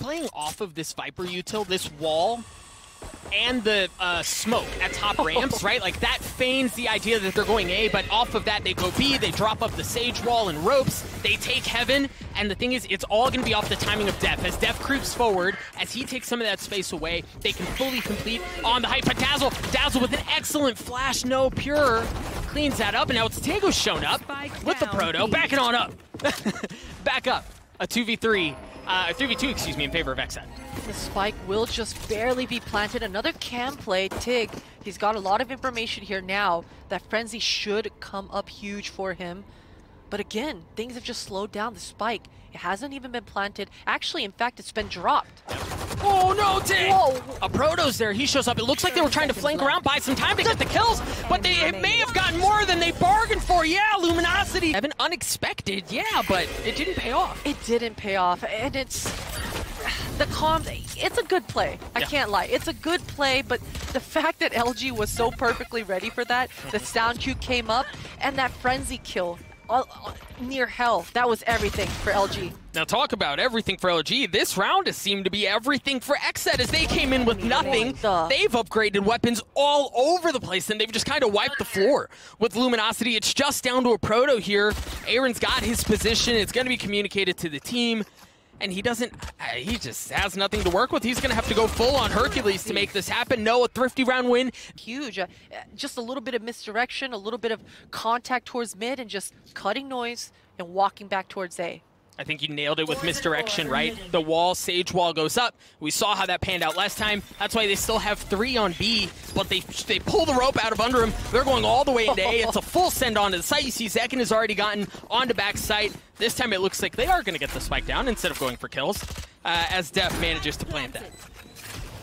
playing off of this Viper util, this wall, and the smoke at top ramps, right? Like, that feigns the idea that they're going A, but off of that, they go B, they drop up the Sage Wall and ropes, they take Heaven, and the thing is, it's all going to be off the timing of dephh. As dephh creeps forward, as he takes some of that space away, they can fully complete on the height, but dazzLe with an excellent flash, no pure, cleans that up, and now it's TiGG who's shown up with the proto, backing on up. Back up, a 2v3, 3v2, excuse me, in favor of XSET. The spike will just barely be planted. Another cam play. TiGG, he's got a lot of information here now. That frenzy should come up huge for him. But again, things have just slowed down. The spike, it hasn't even been planted. Actually, in fact, it's been dropped. Oh no, TiGG! Aproto's there, he shows up. It looks like they were trying to flank around, buy some time to get the kills, but they may have gotten more than they bargained for. Yeah, Luminosity. Evan, unexpected, yeah, but it didn't pay off. It didn't pay off, and it's... The comms, it's a good play. I can't lie. It's a good play, but the fact that LG was so perfectly ready for that, the sound cue came up, and that frenzy kill near hell, that was everything for LG. Now talk about everything for LG. This round has seemed to be everything for XSET as they came in with nothing. They've upgraded weapons all over the place, and they've just kind of wiped the floor with Luminosity. It's just down to a proto here. AYRIN's got his position. It's going to be communicated to the team. And he doesn't, he just has nothing to work with. He's going to have to go full on Hercules to make this happen. No, a thrifty round win. Huge. Just a little bit of misdirection, a little bit of contact towards mid, and just cutting noise and walking back towards A. I think you nailed it with misdirection, right? The wall, Sage Wall goes up. We saw how that panned out last time. That's why they still have 3 on B, but they pull the rope out of under him. They're going all the way into A. It's a full send onto the site. You see zekken has already gotten onto back site. This time it looks like they are going to get the spike down instead of going for kills, as dephh manages to plant that.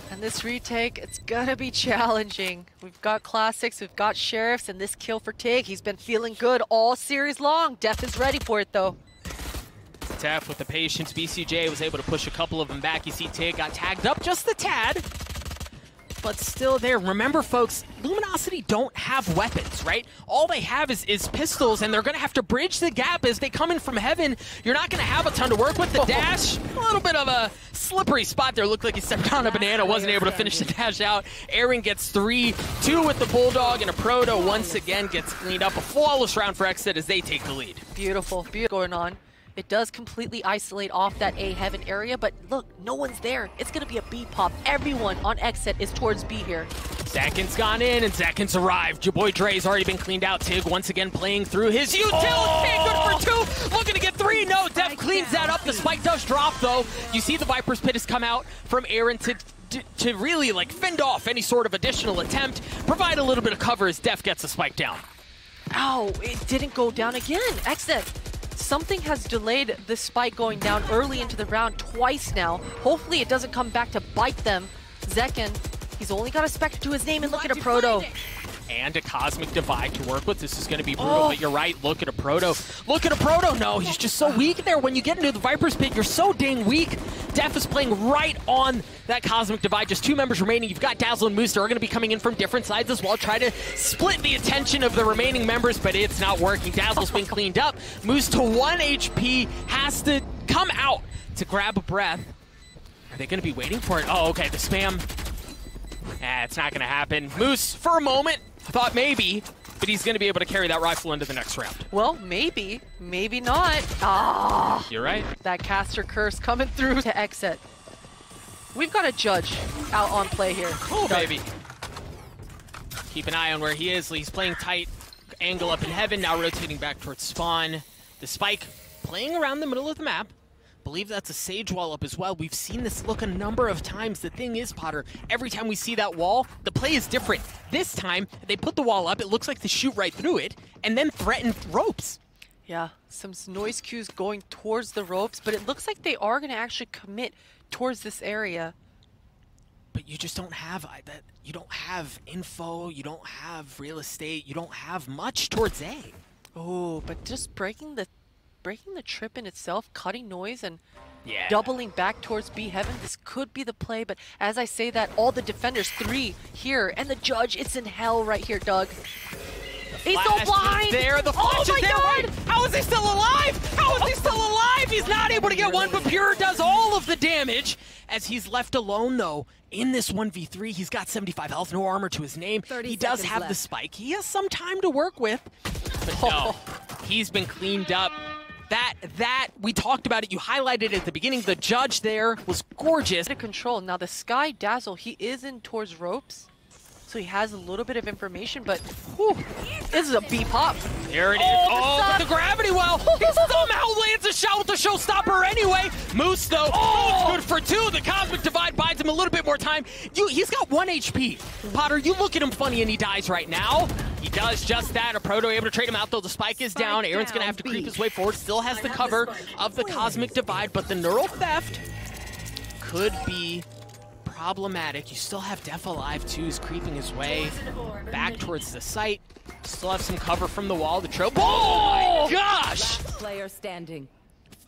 And this retake, it's gonna be challenging. We've got classics, we've got sheriffs, and this kill for TiGG. He's been feeling good all series long. dephh is ready for it though. dephh with the patience. BcJ was able to push a couple of them back. You see TiGG got tagged up just a tad, but still there. Remember, folks, Luminosity don't have weapons, right? All they have is pistols, and they're going to have to bridge the gap as they come in from heaven. You're not going to have a ton to work with. The dash, a little bit of a slippery spot there. Looked like he stepped on a banana, wasn't able to finish the dash out. AYRIN gets 3, 2 with the Bulldog, and a proto once again gets cleaned up. A flawless round for XSET as they take the lead. Beautiful, beautiful going on. It does completely isolate off that A heaven area, but look, no one's there. It's gonna be a B pop. Everyone on XSET is towards B here. Zekken's gone in, and Zekken's arrived. YaBoiDre's already been cleaned out. TiGG once again playing through his utility. Good for 2, looking to get 3. No, dephh cleans that up. The spike does drop, though. You see the Viper's Pit has come out from AYRIN to really, like, fend off any sort of additional attempt, provide a little bit of cover as dephh gets the spike down. Ow, it didn't go down again. XSET. Something has delayed the spike going down early into the round twice now. Hopefully it doesn't come back to bite them. Zekken, he's only got a Spectre to his name, and look at a proto. And a Cosmic Divide to work with. This is going to be brutal, but you're right. Look at a proto. Look at a proto. No, he's just so weak there. When you get into the Viper's Pit, you're so dang weak. dephh is playing right on that Cosmic Divide. Just 2 members remaining. You've got dazzLe and Moose. They're going to be coming in from different sides as well. Try to split the attention of the remaining members, but it's not working. dazzLe's been cleaned up. Moose to 1 HP. Has to come out to grab a breath. Are they going to be waiting for it? Oh, okay. The spam. It's not going to happen. Moose, for a moment, thought maybe, but he's going to be able to carry that rifle into the next round. Well, maybe. Maybe not. Ah! You're right. That caster curse coming through to XSET. We've got a judge out on play here. Cool, baby. Keep an eye on where he is. He's playing tight. Angle up in heaven, now rotating back towards spawn. The spike playing around the middle of the map. Believe that's a Sage Wall up as well. We've seen this look a number of times. The thing is, Potter, every time we see that wall, the play is different. This time, they put the wall up, it looks like they shoot right through it, and then threaten ropes. Yeah, some noise cues going towards the ropes, but it looks like they are going to actually commit towards this area. But you just don't have that. You don't have info, you don't have real estate, you don't have much towards A. Oh, but just breaking the trip in itself, cutting noise, and doubling back towards B heaven. This could be the play, but as I say that, all the defenders, 3 here, and the judge, it's in hell right here, Doug. He's so blind! There, the flash is there. Wait, how is he still alive? How is he still alive? He's not able to get one, but Pure does all of the damage. as he's left alone, though, in this 1v3. He's got 75 health, no armor to his name. He does have left. the spike. He has some time to work with, but no, he's been cleaned up. That, we talked about it, you highlighted it at the beginning. The judge there was gorgeous. To control. Now the Sky dazzLe, he is in towards ropes, so he has a little bit of information, but whew, this is a B pop. There it is. Oh, but the gravity well. He somehow lands a shot with the showstopper anyway. Moose, though, good for 2. The Cosmic Divide buys him a little bit more time. He's got 1 HP. Potter, you look at him funny and he dies right now. He does just that. Aproto able to trade him out, though. The spike is down. AYRIN's going to have to creep his way forward. Still has the cover of the Cosmic Divide, but the neural theft could be problematic. You still have dephh alive, too. He's creeping his way back towards the site. Still have some cover from the wall. The trope. Oh, my gosh! Player standing.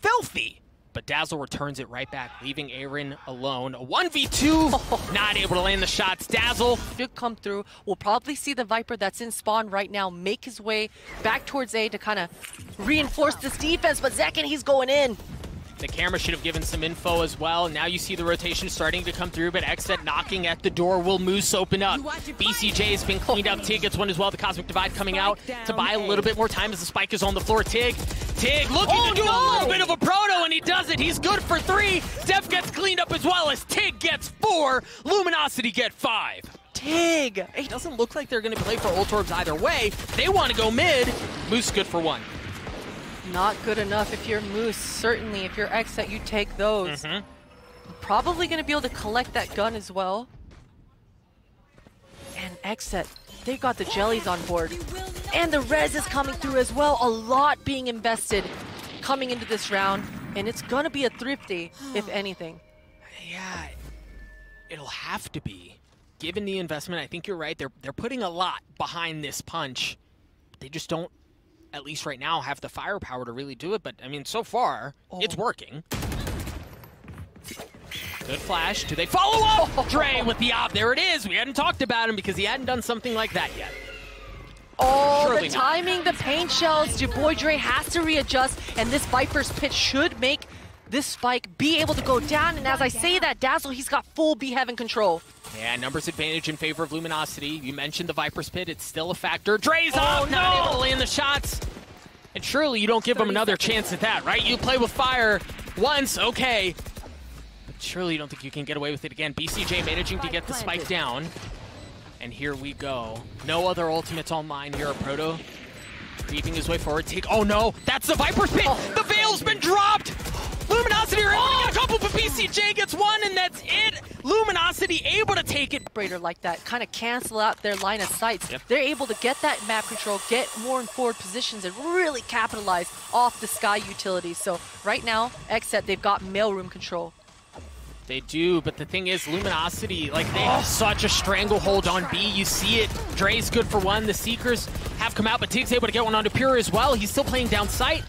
Filthy! But dazzLe returns it right back, leaving AYRIN alone. A 1v2, not able to land the shots. dazzLe Should come through. We'll probably see the Viper that's in spawn right now make his way back towards A to kind of reinforce this defense, but zekken, he's going in. The camera should have given some info as well. Now you see the rotation starting to come through, but XSET knocking at the door. Will Moose open up? BcJ has been cleaned up. TiGG gets one as well. The Cosmic Divide coming out to buy a little bit more time as the spike is on the floor. TiGG looking to do a little bit of a proto, and he does it. He's good for 3. dephh gets cleaned up as well as TiGG gets 4. Luminosity get 5. TiGG! It doesn't look like they're going to play for ult orbs either way. They want to go mid. Moose good for 1. Not good enough if you're Moose. Certainly, if you're XSET, you take those. Probably going to be able to collect that gun as well. And XSET, they got the jellies on board. And the res is coming through as well. A lot being invested coming into this round. And it's going to be a thrifty, if anything. Yeah, it'll have to be. Given the investment, I think you're right. They're putting a lot behind this punch. They just don't, at least right now, have the firepower to really do it. But, I mean, so far, it's working. Good flash. Do they follow up? Dre with the op. There it is. We hadn't talked about him because he hadn't done something like that yet. Oh, Surely the not. timing, the paint shells. YaBoiDre has to readjust, and this Viper's pitch should make this spike be able to go down. And as I say that, dazzLe, he's got full B Heaven control. Yeah, numbers advantage in favor of Luminosity. You mentioned the Viper's Pit. It's still a factor. Dre's up, not able to land the shots. And surely you don't give him another chance at that, right? You play with fire once, okay. But surely you don't think you can get away with it again. BcJ managing to get the spike down. And here we go. No other ultimates online here. Aproto creeping his way forward. Oh no, that's the Viper's Pit. The Veil's been dropped. Luminosity are able to get a couple, but BcJ gets 1, and that's it. Luminosity able to take it. Operator like that, kind of cancel out their line of sights. They're able to get that map control, get more in forward positions, and really capitalize off the Sky utilities. So right now, XSET, they've got mailroom control. They do, but the thing is, Luminosity, like, they have such a stranglehold on B. You see it. Dre's good for 1. The Seekers have come out, but TiGG's able to get one onto Pure as well. He's still playing down sight.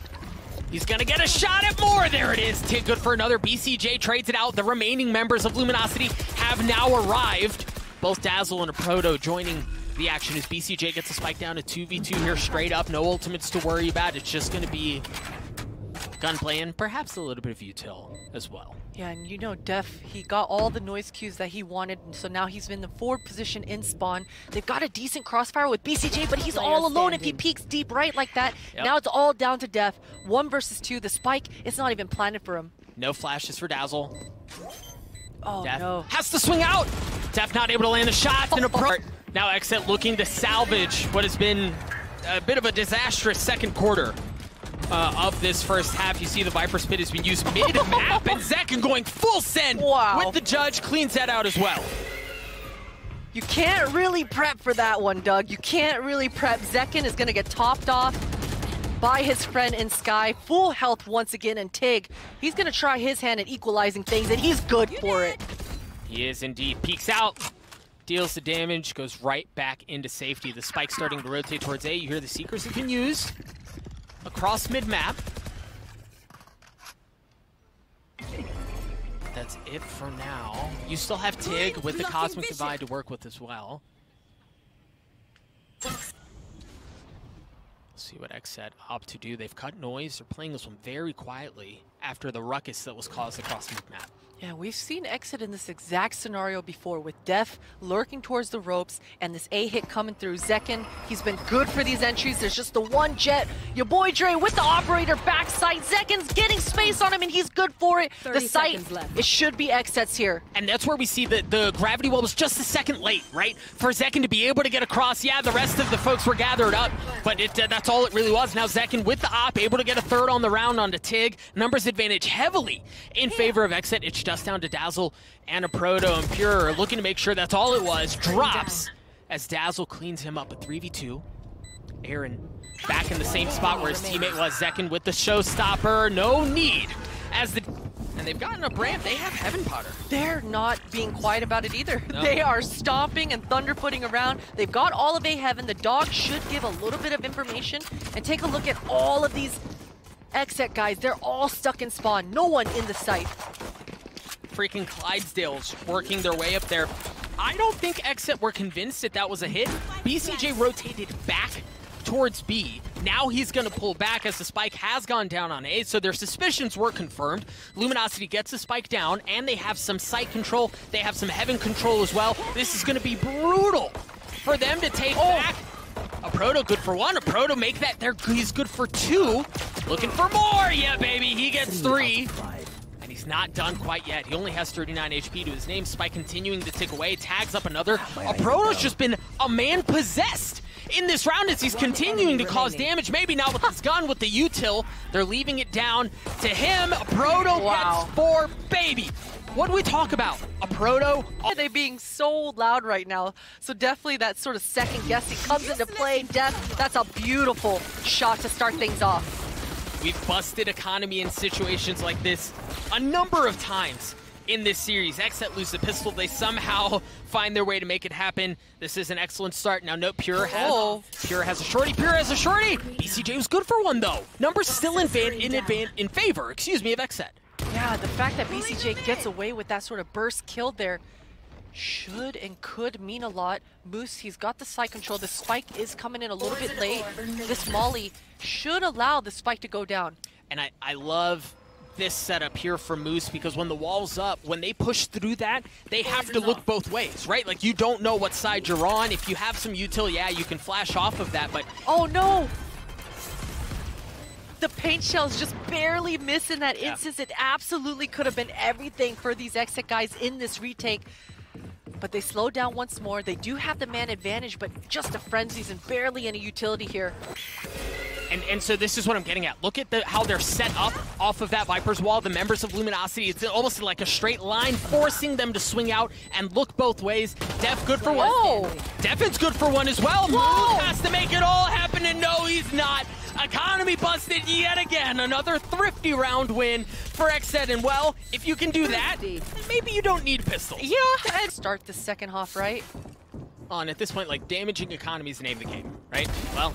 He's gonna get a shot at more. There it is. TiGG good for another. BcJ trades it out. The remaining members of Luminosity have now arrived. Both dazzLe and Aproto joining the action as BcJ gets a spike down to 2v2 here straight up. No ultimates to worry about. It's just gonna be gunplay and perhaps a little bit of util as well. Yeah, and you know, dephh, he got all the noise cues that he wanted, and so now he's in the forward position in spawn. They've got a decent crossfire with BcJ, but he's all alone if he peeks deep right like that. Now it's all down to dephh. 1 versus 2. The spike, it's not even planted for him. No flashes for dazzLe. Oh, dephh no. has to swing out. dephh not able to land the shot. And now XSET looking to salvage what has been a bit of a disastrous second quarter of this first half. You see the Viper's Pit has been used mid-map, and zekken going full send with the judge, cleans that out as well. You can't really prep for that one, Doug. You can't really prep. zekken is going to get topped off by his friend in Sky. Full health once again, and TiGG, he's going to try his hand at equalizing things, and he's good for it. He is indeed. Peeks out, deals the damage, goes right back into safety. The spike starting to rotate towards A. You hear the Seekers have been used across mid-map. That's it for now. You still have TiGG with the Cosmic Divide to work with as well. Let's see what XSET opt to do. They've cut noise. They're playing this one very quietly. after the ruckus that was caused across the map. Yeah, we've seen XSET in this exact scenario before with dephh lurking towards the ropes and this A hit coming through. Zekken, he's been good for these entries. There's just the one jet. YaBoiDre with the operator backside. Zekken's getting space on him and he's good for it. The site, it should be XSET's here. And that's where we see the gravity well was just a second late, right? For Zekken to be able to get across. Yeah, the rest of the folks were gathered up, but that's all it really was. Now Zekken with the op, able to get a third on the round onto TiGG. Numbers advantage heavily in favor of XSET. It's just down to dazzLe and aproto, and Pure looking to make sure that's all it was. Drops as dazzLe cleans him up. A 3v2. AYRIN back in the same spot where his teammate was. Zekken with the showstopper. No need. And they've gotten a brand. They have Heaven Powder. They're not being quiet about it either. No. They are stomping and thunderfooting around. They've got all of A Heaven. The dog should give a little bit of information. And take a look at all of these XSET guys. They're all stuck in spawn. No one in the site. Freaking Clydesdales working their way up there. I don't think XSET were convinced that was a hit. BcJ rotated back towards B. Now he's going to pull back as the spike has gone down on A, so their suspicions were confirmed. Luminosity gets the spike down, and they have some site control. They have some heaven control as well. This is going to be brutal for them to take back. Aproto good for one. Aproto make that. He's good for two. Looking for more. Yeah, baby. He gets three. He's not done quite yet. He only has 39 HP to his name. Spike continuing to tick away. Tags up another. Aproto's just been a man possessed in this round as he's continuing to cause damage. Maybe not with his gun, with the util. They're leaving it down to him. Aproto gets 4, baby. What do we talk about? Aproto. Are they being so loud right now? So definitely that sort of second guessing comes into play. dephh, that's a beautiful shot to start things off. We've busted economy in situations like this a number of times in this series. XSET lose the pistol. They somehow find their way to make it happen. This is an excellent start. Now, note Pure has a shorty. Pure has a shorty. BcJ was good for one, though. Numbers still in favor, excuse me, of XSET. Yeah, the fact that BcJ gets away with that sort of burst kill there should and could mean a lot. Moose, he's got the side control. The spike is coming in a little bit late. This molly should allow the spike to go down. And I love this setup here for Moose, because when the wall's up, when they push through that, they have to look both ways, right? Like, you don't know what side you're on. If you have some util, yeah, you can flash off of that, but... Oh, no! The paint shell's just barely missing that instance. It absolutely could have been everything for these XSET guys in this retake. But they slowed down once more. They do have the man advantage, but just a frenzies and barely any utility here. And so this is what I'm getting at. Look at how they're set up off of that Viper's wall. The members of Luminosity, it's almost like a straight line, forcing them to swing out and look both ways. dephh good for one. dephh's good for one as well. Moose has to make it all happen, and no, he's not. Economy busted yet again. Another thrifty round win for XSET. And well, if you can do that, maybe you don't need pistols. Yeah, and start the second half, right? And at this point, like, damaging economy is the name of the game, right? Well,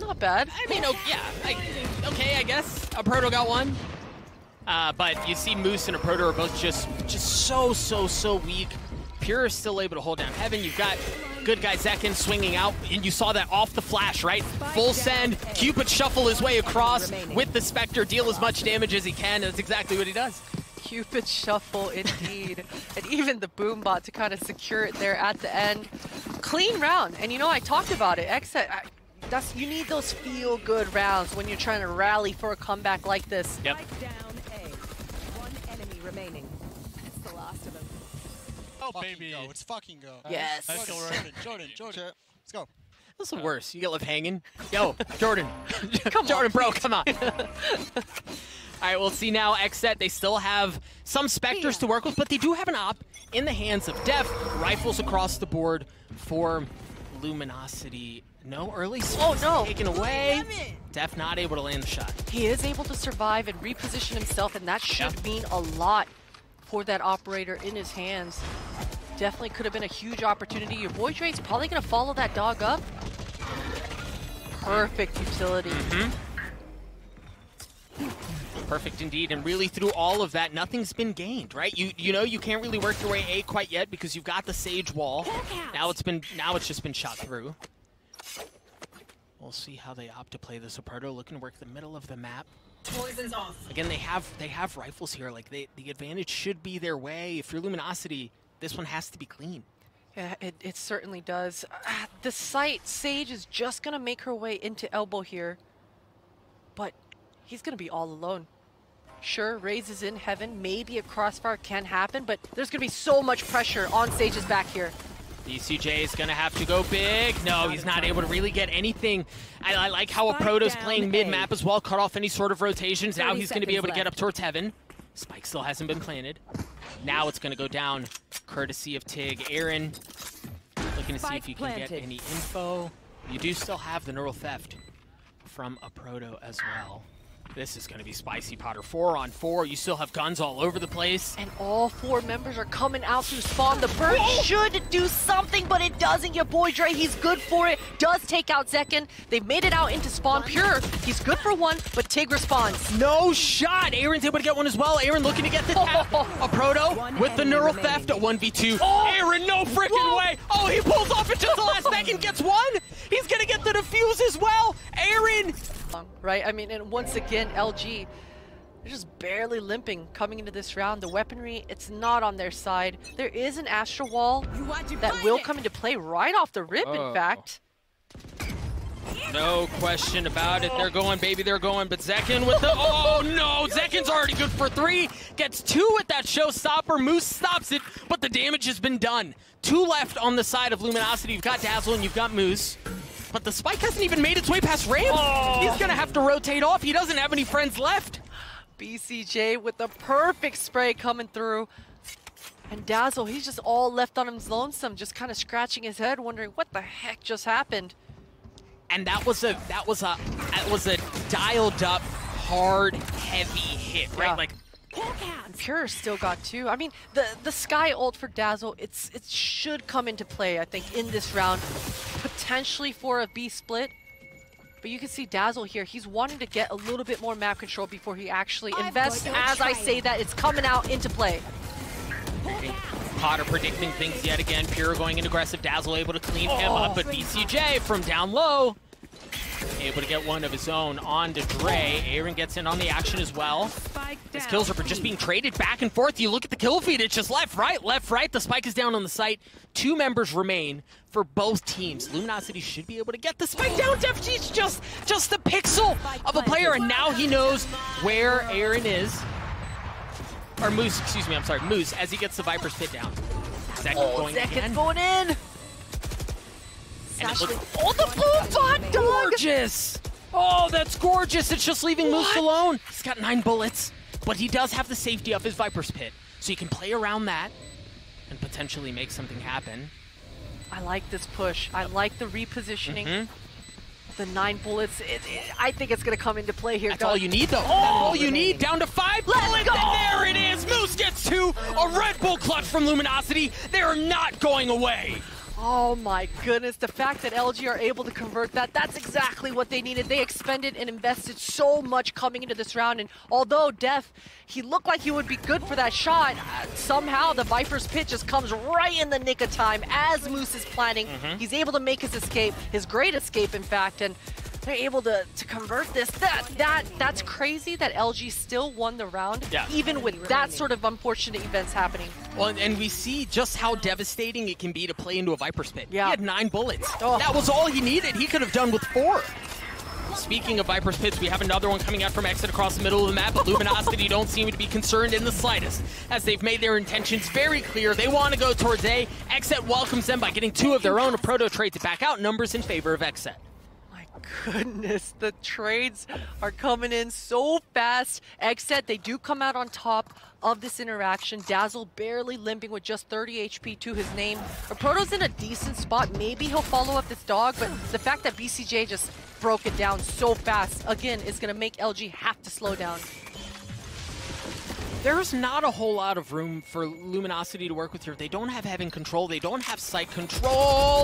not bad. I mean, okay, I guess. Aproto got one. But you see Moose and Aproto are both just so weak. Pure is still able to hold down Heaven. You've got good guy Zekken swinging out, and you saw that off the flash, right? Full send, Cupid shuffle his way across with the Spectre, deal as much damage as he can. That's exactly what he does. Cupid shuffle, indeed. And even the boom bot to kind of secure it there at the end. Clean round, and you know, I talked about it. XSET, you need those feel-good rounds when you're trying to rally for a comeback like this. Yep. Down A. One enemy remaining. It's the last of them. Oh, baby. Go. It's fucking go. Yes. Jordan. Let's go. That's the worst. You get left hanging. Yo, Jordan. Come Jordan, on, bro, come on. All right, we'll see now. XSET, they still have some Spectres to work with, but they do have an op in the hands of dephh. Rifles across the board for Luminosity. No early taken away. dephh not able to land the shot. He is able to survive and reposition himself, and that should mean a lot for that operator in his hands. Definitely could have been a huge opportunity. YaBoiDre is probably going to follow that dog up. Perfect utility. Perfect indeed, and really through all of that, nothing's been gained, right? You know you can't really work your way A quite yet because you've got the Sage wall. Now it's just been shot through. We'll see how they opt to play this. Aproto looking to work the middle of the map. Poison's off. Again, they have rifles here. Like the advantage should be their way. If you're Luminosity, this one has to be clean. Yeah, it certainly does. The site, Sage is just gonna make her way into elbow here, but he's gonna be all alone. Sure, Raze is in heaven. Maybe a crossfire can happen, but there's gonna be so much pressure on Sage's back here. BcJ is gonna have to go big. No, he's not able to really get anything. I like how aproto's playing mid-map as well, cut off any sort of rotations. Now he's gonna be able to get up towards heaven. Spike still hasn't been planted. Now it's gonna go down, courtesy of TiGG. AYRIN looking to see if you can get any info. You do still have the neural theft from aproto as well. This is going to be spicy, Potter. 4-on-4. You still have guns all over the place. And all 4 members are coming out to spawn. The bird should do something, but it doesn't. YaBoiDre, he's good for it. Does take out zekken. They've made it out into spawn. Pure, he's good for 1, but TiGG responds. No shot. AYRIN's able to get one as well. AYRIN looking to get the tap. Aproto with the neural theft. A 1v2. AYRIN, no freaking way. Oh, he pulls off at just the last second. Gets 1. He's going to get the defuse as well. AYRIN. Right? I mean, and once again, LG, they're just barely limping coming into this round. The weaponry, it's not on their side. There is an Astro Wall that will come into play right off the rip, in fact. No question about it. They're going, baby, they're going. But zekken with the... Oh, no! Zekken's already good for 3. Gets 2 with that showstopper. Moose stops it, but the damage has been done. 2 left on the side of Luminosity. You've got dazzLe and you've got Moose. But the spike hasn't even made its way past ramp. He's going to have to rotate off. He doesn't have any friends left. BcJ with the perfect spray coming through. And dazzLe, he's just all left on his lonesome, just kind of scratching his head, wondering what the heck just happened. And that was a dialed up, hard, heavy hit, right? Yeah. Like, And Pure still got 2. I mean, the Sky ult for dazzLe, it should come into play, I think, in this round. Potentially for a B split. But you can see dazzLe here, he's wanting to get a little bit more map control before he actually invests. As I say that, it's coming out into play. Potter predicting things yet again. Pure going in aggressive. dazzLe able to clean him up, but BcJ from down low able to get one of his own onto Dre. AYRIN gets in on the action as well. His kills are just being traded back and forth. You look at the kill feed, it's just left, right. The spike is down on the site. 2 members remain for both teams. Luminosity should be able to get the spike down. deph's just a pixel of a player, and now he knows where AYRIN is. Or Moose, excuse me, I'm sorry, Moose, as he gets the Viper's pit down. Zekken going again. Going in. And it looks, the boom bot, dog! Gorgeous! Oh, that's gorgeous. It's just leaving Moose alone. He's got 9 bullets, but he does have the safety of his Viper's pit, so he can play around that and potentially make something happen. I like this push. I like the repositioning. The 9 bullets. I think it's going to come into play here. That's all you need, though. That's all you need. Down to 5 bullets, and there it is. Moose gets 2. A Red Bull clutch from Luminosity. They're not going away. Oh my goodness, the fact that LG are able to convert that, that's exactly what they needed. They expended and invested so much coming into this round, and although dephh, he looked like he would be good for that shot, somehow the Viper's pit just comes right in the nick of time as Moose is planning. He's able to make his escape, his great escape in fact, and they're able to convert this. That's crazy that LG still won the round, even with that sort of unfortunate events happening. Well, and we see just how devastating it can be to play into a Viper's pit. Yeah. He had 9 bullets. That was all he needed. He could have done with 4. Speaking of Viper's pits, we have another one coming out from XSET across the middle of the map, but Luminosity don't seem to be concerned in the slightest, as they've made their intentions very clear. They want to go towards A. XSET welcomes them by getting 2 of their own. aproto trades it back out, numbers in favor of XSET. Goodness, the trades are coming in so fast. XSET, they do come out on top of this interaction. dazzLe barely limping with just 30 HP to his name. aproto's in a decent spot. Maybe he'll follow up this dog, but the fact that BcJ just broke it down so fast, again, is going to make LG have to slow down. There's not a whole lot of room for Luminosity to work with here. They don't have heaven control. They don't have site control.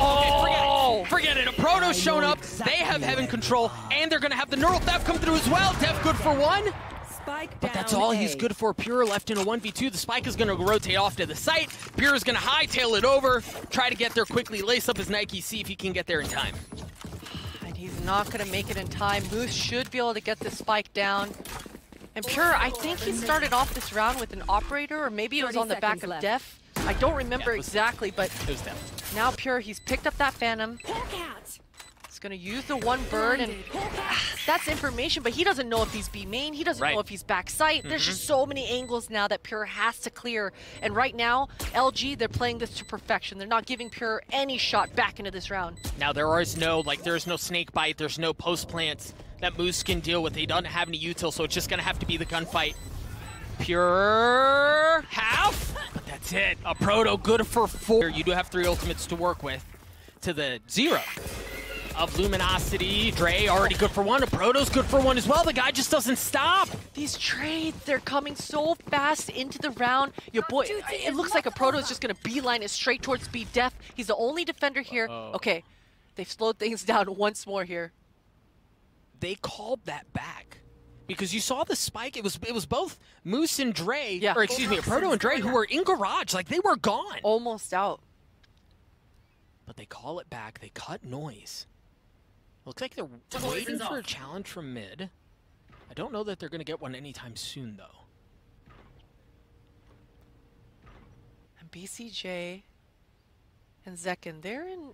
Okay, forget it. aproto's shown up. They have heaven control, and they're going to have the neural theft come through as well. dephh good for 1. But that's all he's good for. Pure left in a 1v2. The spike is going to rotate off to the site. Pure is going to hightail it over, try to get there quickly, lace up his Nike, see if he can get there in time. And he's not going to make it in time. Moose should be able to get the spike down. And Pure, I think he started off this round with an operator, or maybe it was on the back of dephh. I don't remember exactly, but it was dephh. Now Pure, he's picked up that Phantom. He's gonna use the one bird, and that's information, but he doesn't know if he's B main, he doesn't know if he's backside. There's just so many angles now that Pure has to clear. And right now, LG, they're playing this to perfection. They're not giving Pure any shot back into this round. Now there is no, there's no snake bite, there's no post plants that Moose can deal with. He doesn't have any util, so it's just gonna have to be the gunfight. Pure half, but that's it. Aproto good for 4. You do have 3 ultimates to work with. To the 0 of Luminosity. Dre already good for 1. Aproto's good for 1 as well. The guy just doesn't stop. These trades, they're coming so fast into the round. Your boy, it looks like Aproto is just gonna beeline it straight towards B dephh. He's the only defender here. Okay, they've slowed things down once more here. They called that back because you saw the spike. It was both Moose and Dre, or excuse me, Aproto and Dre, who were in garage, like they were gone, almost out. But they call it back. They cut noise. Looks like they're waiting for a challenge from mid. I don't know that they're going to get one anytime soon, though. And BcJ and zekken, they're in.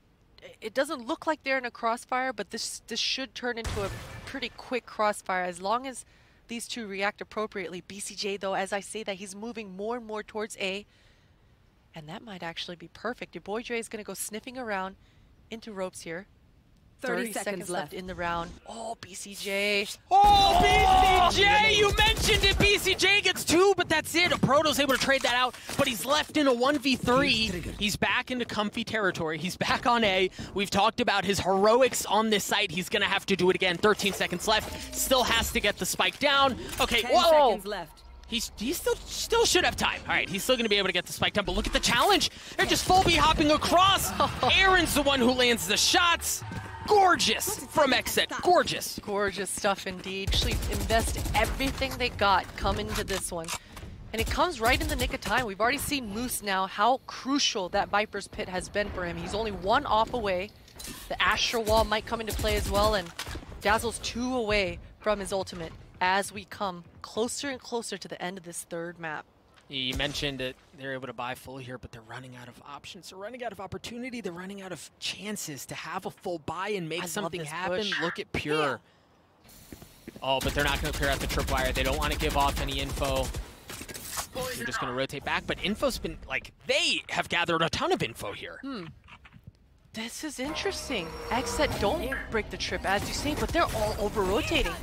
It doesn't look like they're in a crossfire, but this should turn into a pretty quick crossfire as long as these two react appropriately. BcJ, though, as I say that, he's moving more and more towards A, and that might actually be perfect. YaBoiDre is going to go sniffing around into ropes here. 30 seconds left in the round. Oh, BcJ. Oh, BcJ! You mentioned it. BcJ gets 2, but that's it. Aproto's able to trade that out, but he's left in a 1v3. He's back into comfy territory. He's back on A. We've talked about his heroics on this site. He's going to have to do it again. 13 seconds left. Still has to get the spike down. Okay, 10 seconds left. He still should have time. All right, he's still going to be able to get the spike down, but look at the challenge. They're just full B hopping across. AYRIN's the one who lands the shots. Gorgeous from XSET. Gorgeous. Gorgeous stuff indeed. Actually invest everything they got coming into this one. And it comes right in the nick of time. We've already seen Moose now, how crucial that Viper's Pit has been for him. He's only 1 off away. The Astral Wall might come into play as well, and dazzLe's 2 away from his ultimate as we come closer and closer to the end of this 3rd map. You mentioned that they're able to buy full here, but they're running out of options. They're running out of opportunity. They're running out of chances to have a full buy and make something happen. Push. Look at Pure. Oh, but they're not going to clear out the tripwire. They don't want to give off any info. They're just going to rotate back. But info's been, like, they have gathered a ton of info here. This is interesting. XSET don't break the trip, as you say, but they're all over-rotating.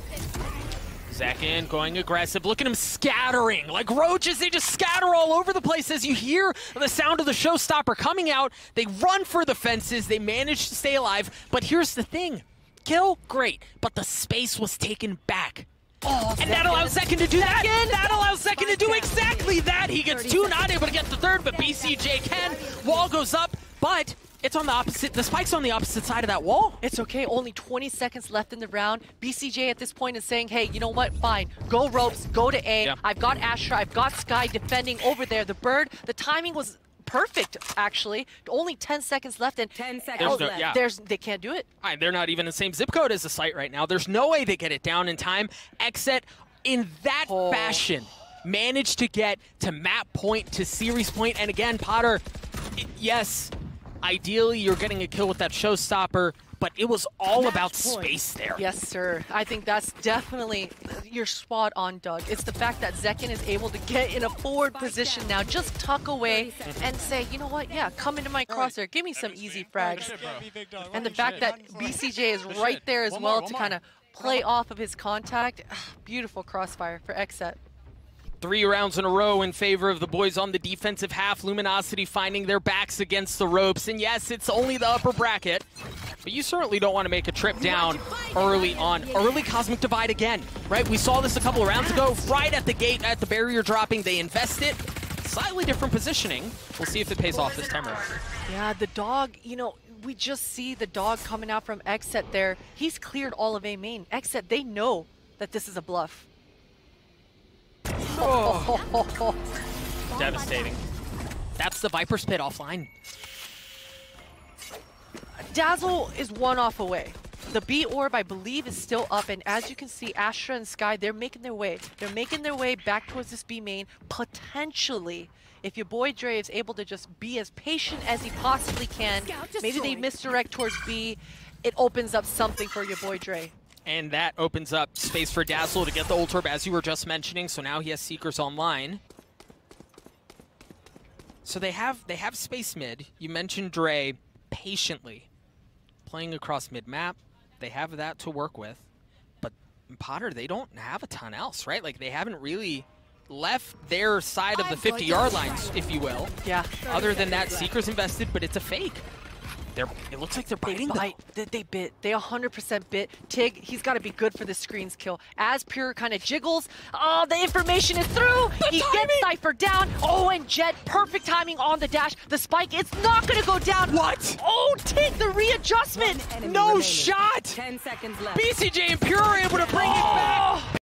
Zekken going aggressive. Look at him scattering. Like roaches, they just scatter all over the place. As you hear the sound of the showstopper coming out, they run for the fences. They manage to stay alive. But here's the thing. Kill, great. But the space was taken back. Oh, and that allows zekken to do that. That allows zekken to do exactly that. He gets 2, not able to get the 3rd, but BcJ can. Wall goes up, but it's on the opposite. The spike's on the opposite side of that wall. It's okay. Only 20 seconds left in the round. BcJ at this point is saying, hey, you know what? Fine. Go ropes. Go to A. I've got Astra. I've got Sky defending over there. The bird, the timing was perfect, actually. Only 10 seconds left. And 10 seconds left. They can't do it. They're not even in the same zip code as the site right now. There's no way they get it down in time. XSET, in that fashion, managed to get to map point, to series point. And again, Potter, yes, ideally, you're getting a kill with that showstopper, but it was all about space there. Yes, sir. I think that's definitely, you're spot on, Doug. It's the fact that zekken is able to get in a forward position now, just tuck away and say, you know what, yeah, come into my crosshair, give me some easy frags. And the fact that BcJ is right there as well to kind of play off of his contact. Beautiful crossfire for XSET. 3 rounds in a row in favor of the boys on the defensive half. Luminosity finding their backs against the ropes. And yes, it's only the upper bracket, but you certainly don't want to make a trip down early on. Early Cosmic Divide again, right? We saw this a couple of rounds ago, right at the gate, at the barrier dropping. They invest it. Slightly different positioning. We'll see if it pays off this time around. Yeah, the dog, you know, we just see the dog coming out from XSET there. He's cleared all of A main. XSET, they know that this is a bluff. Oh. Devastating. That's the Viper's Pit offline. dazzLe is 1 off away. The B orb, I believe, is still up, and as you can see, Astra and Sky, they're making their way. They're making their way back towards this B main. Potentially, if YaBoiDre is able to just be as patient as he possibly can, maybe they misdirect towards B, it opens up something for YaBoiDre. And that opens up space for dazzLe to get the ult orb, as you were just mentioning, so now he has Seekers online. So they have space mid. You mentioned Dre patiently playing across mid-map. They have that to work with. But Potter, they don't have a ton else, right? Like, they haven't really left their side of the 50-yard lines, if you will. Yeah. Other than that, Seekers invested, but it's a fake. It looks like they're biting, They bit. They 100% bit. TiGG, he's got to be good for the screens kill. As Pure kind of jiggles, oh, the information is through. He gets Cypher down. Oh, and Jet, perfect timing on the dash. The spike, it's not going to go down. What? Oh, TiGG, the readjustment. No shot. 10 seconds left. BcJ and Pure are able to bring it back.